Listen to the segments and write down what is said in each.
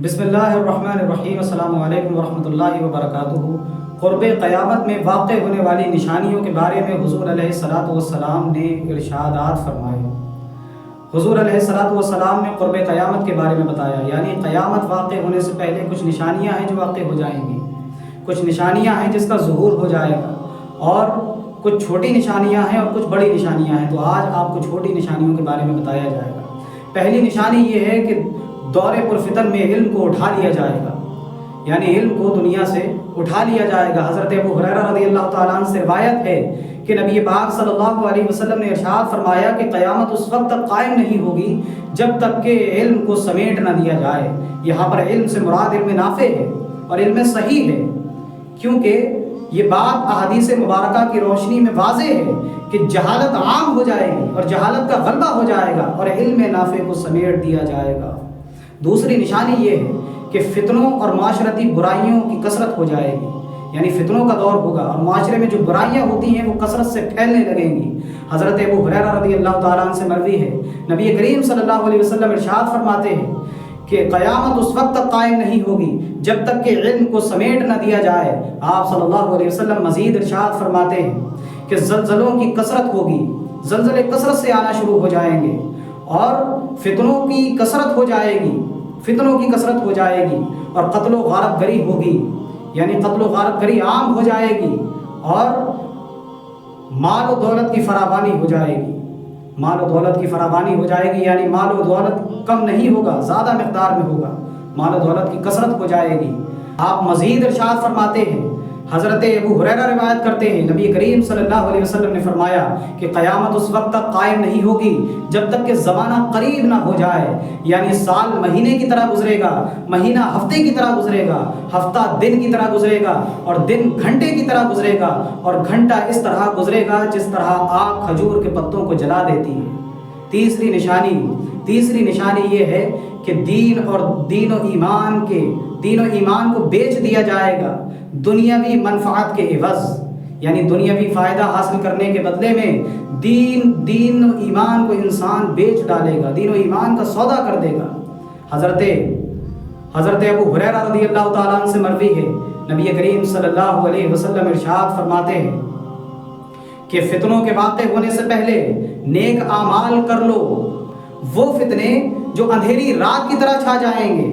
بسم اللہ الرحمن الرحیم۔ السلام علیکم ورحمۃ اللہ وبرکاتہ۔ قرب قیامت میں واقع ہونے والی نشانیوں کے بارے میں حضور علیہ الصلاۃ والسلام نے ارشادات فرمائے۔ حضور علیہ الصلاۃ والسلام نے قرب قیامت کے بارے میں بتایا، یعنی قیامت واقع ہونے سے پہلے کچھ نشانیاں ہیں جو واقع ہو جائیں گی، کچھ نشانیاں ہیں جس کا ظہور ہو جائے گا، اور کچھ چھوٹی نشانیاں ہیں اور کچھ بڑی نشانیاں ہیں۔ تو آج آپ کو چھوٹی نشانیوں کے بارے میں بتایا جائے گا۔ پہلی نشانی یہ ہے کہ دور پرفتن میں علم کو اٹھا لیا جائے گا، یعنی علم کو دنیا سے اٹھا لیا جائے گا۔ حضرت ابو ہریرہ رضی اللہ تعالیٰ عنہ سے روایت ہے کہ نبی پاک صلی اللہ علیہ وسلم نے ارشاد فرمایا کہ قیامت اس وقت تک قائم نہیں ہوگی جب تک کہ علم کو سمیٹ نہ دیا جائے۔ یہاں پر علم سے مراد علم نافع ہے اور علم صحیح ہے، کیونکہ یہ بات احادیث مبارکہ کی روشنی میں واضح ہے کہ جہالت عام ہو جائے گی اور جہالت کا غلبہ ہو جائے گا اور علم نافع کو سمیٹ دیا جائے گا۔ دوسری نشانی یہ ہے کہ فتنوں اور معاشرتی برائیوں کی کثرت ہو جائے گی، یعنی فتنوں کا دور ہوگا اور معاشرے میں جو برائیاں ہوتی ہیں وہ کثرت سے پھیلنے لگیں گی۔ حضرت ابو ہریرہ رضی اللہ تعالیٰ عنہ سے مروی ہے، نبی کریم صلی اللہ علیہ وسلم ارشاد فرماتے ہیں کہ قیامت اس وقت تک قائم نہیں ہوگی جب تک کہ علم کو سمیٹ نہ دیا جائے۔ آپ صلی اللہ علیہ وسلم مزید ارشاد فرماتے ہیں کہ زلزلوں کی کثرت ہوگی، زلزلے کثرت سے آنا شروع ہو جائیں گے اور فتنوں کی کثرت ہو جائے گی، فتنوں کی کثرت ہو جائے گی اور قتل و غارت گری ہوگی، یعنی قتل و غارت گری عام ہو جائے گی اور مال و دولت کی فراوانی ہو جائے گی۔ مال و دولت کی فراوانی ہو جائے گی، یعنی مال و دولت کم نہیں ہوگا، زیادہ مقدار میں ہوگا، مال و دولت کی کثرت ہو جائے گی۔ آپ مزید ارشاد فرماتے ہیں، حضرت ابو ہریرہ روایت کرتے ہیں، نبی کریم صلی اللہ علیہ وسلم نے فرمایا کہ قیامت اس وقت تک قائم نہیں ہوگی جب تک کہ زمانہ قریب نہ ہو جائے، یعنی سال مہینے کی طرح گزرے گا، مہینہ ہفتے کی طرح گزرے گا، ہفتہ دن کی طرح گزرے گا اور دن گھنٹے کی طرح گزرے گا اور گھنٹہ اس طرح گزرے گا جس طرح آگ کھجور کے پتوں کو جلا دیتی ہے۔ تیسری نشانی یہ ہے کہ دین و ایمان کو بیچ دیا جائے گا دنیاوی منفعت کے عوض، یعنی دنیاوی فائدہ حاصل کرنے کے بدلے میں دین و ایمان کو انسان بیچ ڈالے گا، دین و ایمان کا سودا کر دے گا۔ حضرت ابو ہریرہ رضی اللہ تعالیٰ عنہ سے مروی ہے، نبی کریم صلی اللہ علیہ وسلم ارشاد فرماتے ہیں کہ فتنوں کے واقع ہونے سے پہلے نیک اعمال کر لو، وہ فتنے جو اندھیری رات کی طرح چھا جائیں گے۔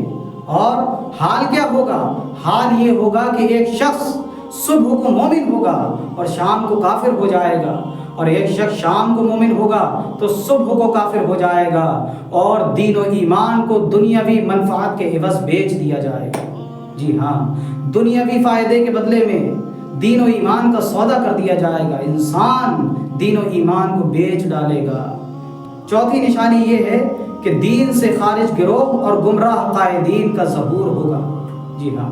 اور حال کیا ہوگا؟ حال یہ ہوگا کہ ایک شخص صبح کو مومن ہوگا اور شام کو کافر ہو جائے گا، اور ایک شخص شام کو مومن ہوگا تو صبح کو کافر ہو جائے گا، اور دین و ایمان کو دنیاوی منفعت کے عوض بیچ دیا جائے گا۔ جی ہاں، دنیاوی فائدے کے بدلے میں دین و ایمان کا سودا کر دیا جائے گا، انسان دین و ایمان کو بیچ ڈالے گا۔ چوتھی نشانی یہ ہے کہ دین سے خارج گروہ اور گمراہ قائدین کا ظہور ہوگا۔ جی ہاں،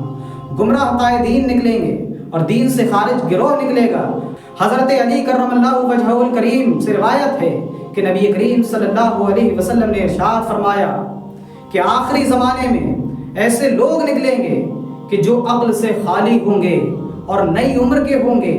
گمراہ قائدین نکلیں گے اور دین سے خارج گروہ نکلے گا۔ حضرت علی کرم اللہ وجہہ الکریم سے روایت ہے کہ نبی کریم صلی اللہ علیہ وسلم نے ارشاد فرمایا کہ آخری زمانے میں ایسے لوگ نکلیں گے کہ جو عقل سے خالی ہوں گے اور نئی عمر کے ہوں گے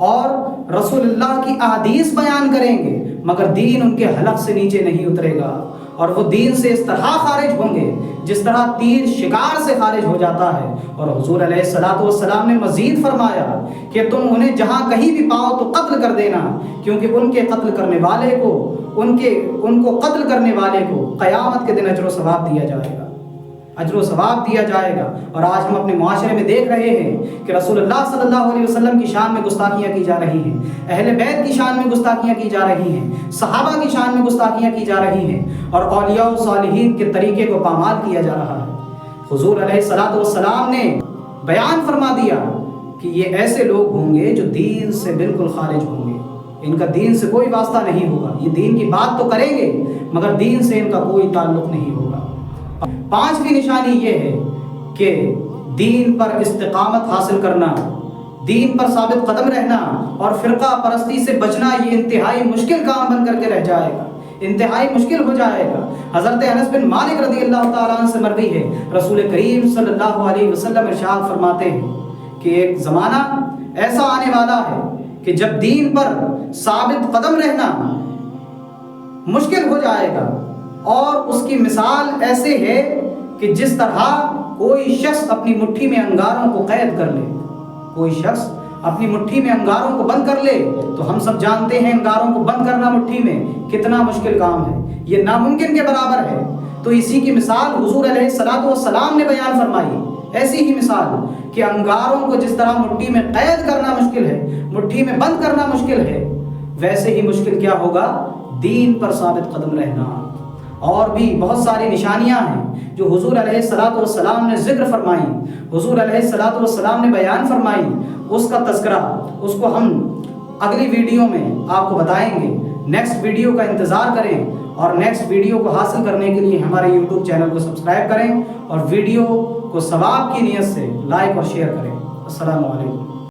اور رسول اللہ کی احادیث بیان کریں گے، مگر دین ان کے حلق سے نیچے نہیں اترے گا، اور وہ دین سے اس طرح خارج ہوں گے جس طرح تیر شکار سے خارج ہو جاتا ہے۔ اور حضور علیہ الصلاۃ والسلام نے مزید فرمایا کہ تم انہیں جہاں کہیں بھی پاؤ تو قتل کر دینا، کیونکہ ان کو قتل کرنے والے کو قیامت کے دن اجر و ثواب دیا جائے گا، اجر و ثواب دیا جائے گا۔ اور آج ہم اپنے معاشرے میں دیکھ رہے ہیں کہ رسول اللہ صلی اللہ علیہ وسلم کی شان میں گستاخیاں کی جا رہی ہیں، اہل بیت کی شان میں گستاخیاں کی جا رہی ہیں، صحابہ کی شان میں گستاخیاں کی جا رہی ہیں، اور اولیاء و صالحین کے طریقے کو پامال کیا جا رہا ہے۔ حضور علیہ الصلاۃ والسلام نے بیان فرما دیا کہ یہ ایسے لوگ ہوں گے جو دین سے بالکل خارج ہوں گے، ان کا دین سے کوئی واسطہ نہیں ہوگا، یہ دین کی بات تو کریں گے مگر دین سے ان کا کوئی تعلق نہیں ہوگا۔ پانچویں نشانی یہ ہے کہ دین پر استقامت حاصل کرنا، دین پر ثابت قدم رہنا اور فرقہ پرستی سے بچنا یہ انتہائی مشکل کام بن کر کے رہ جائے گا، انتہائی مشکل ہو جائے گا۔ حضرت انس بن مالک رضی اللہ تعالیٰ عنہ سے مروی ہے، رسول کریم صلی اللہ علیہ وسلم ارشاد فرماتے ہیں کہ ایک زمانہ ایسا آنے والا ہے کہ جب دین پر ثابت قدم رہنا مشکل ہو جائے گا، اور اس کی مثال ایسے ہے کہ جس طرح کوئی شخص اپنی مٹھی میں انگاروں کو قید کر لے، کوئی شخص اپنی مٹھی میں انگاروں کو بند کر لے، تو ہم سب جانتے ہیں انگاروں کو بند کرنا مٹھی میں کتنا مشکل کام ہے، یہ ناممکن کے برابر ہے۔ تو اسی کی مثال حضور علیہ الصلوۃ والسلام نے بیان فرمائی، ایسی ہی مثال کہ انگاروں کو جس طرح مٹھی میں قید کرنا مشکل ہے، مٹھی میں بند کرنا مشکل ہے، ویسے ہی مشکل کیا ہوگا؟ دین پر ثابت قدم رہنا۔ اور بھی بہت ساری نشانیاں ہیں جو حضور علیہ الصلوۃ والسلام نے ذکر فرمائی، حضور علیہ الصلوۃ والسلام نے بیان فرمائی، اس کا تذکرہ اس کو ہم اگلی ویڈیو میں آپ کو بتائیں گے۔ نیکسٹ ویڈیو کا انتظار کریں، اور نیکسٹ ویڈیو کو حاصل کرنے کے لیے ہمارے یوٹیوب چینل کو سبسکرائب کریں، اور ویڈیو کو ثواب کی نیت سے لائک اور شیئر کریں۔ السلام علیکم۔